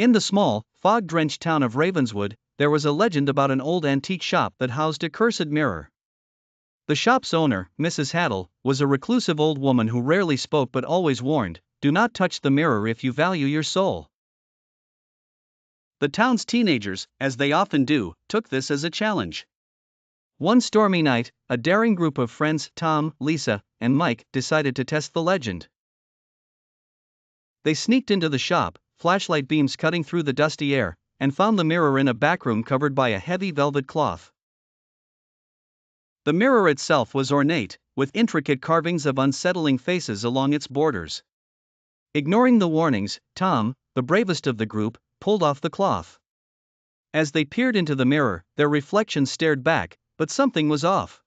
In the small, fog-drenched town of Ravenswood, there was a legend about an old antique shop that housed a cursed mirror. The shop's owner, Mrs. Haddle, was a reclusive old woman who rarely spoke but always warned, "Do not touch the mirror if you value your soul." The town's teenagers, as they often do, took this as a challenge. One stormy night, a daring group of friends, Tom, Lisa, and Mike, decided to test the legend. They sneaked into the shop, flashlight beams cutting through the dusty air, and found the mirror in a backroom covered by a heavy velvet cloth. The mirror itself was ornate, with intricate carvings of unsettling faces along its borders. Ignoring the warnings, Tom, the bravest of the group, pulled off the cloth. As they peered into the mirror, their reflections stared back, but something was off.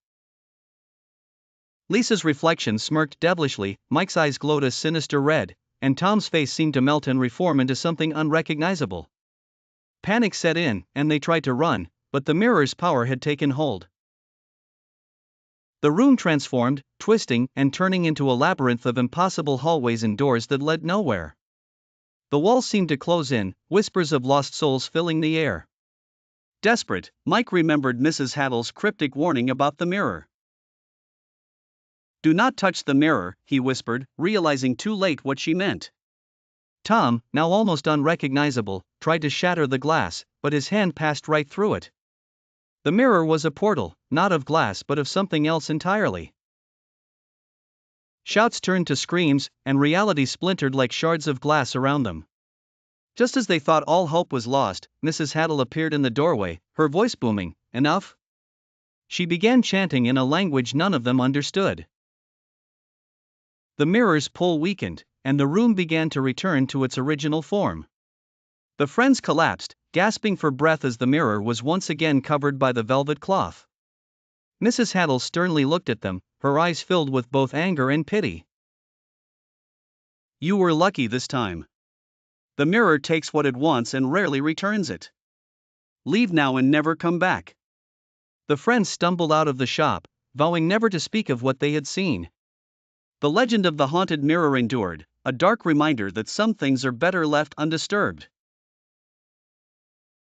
Lisa's reflection smirked devilishly, Mike's eyes glowed a sinister red, and Tom's face seemed to melt and reform into something unrecognizable. Panic set in, and they tried to run, but the mirror's power had taken hold. The room transformed, twisting and turning into a labyrinth of impossible hallways and doors that led nowhere. The walls seemed to close in, whispers of lost souls filling the air. Desperate, Mike remembered Mrs. Haddle's cryptic warning about the mirror. "Do not touch the mirror," he whispered, realizing too late what she meant. Tom, now almost unrecognizable, tried to shatter the glass, but his hand passed right through it. The mirror was a portal, not of glass but of something else entirely. Shouts turned to screams, and reality splintered like shards of glass around them. Just as they thought all hope was lost, Mrs. Haddle appeared in the doorway, her voice booming, "Enough?" She began chanting in a language none of them understood. The mirror's pull weakened, and the room began to return to its original form. The friends collapsed, gasping for breath as the mirror was once again covered by the velvet cloth. Mrs. Haddle sternly looked at them, her eyes filled with both anger and pity. "You were lucky this time. The mirror takes what it wants and rarely returns it. Leave now and never come back." The friends stumbled out of the shop, vowing never to speak of what they had seen. The legend of the haunted mirror endured, a dark reminder that some things are better left undisturbed.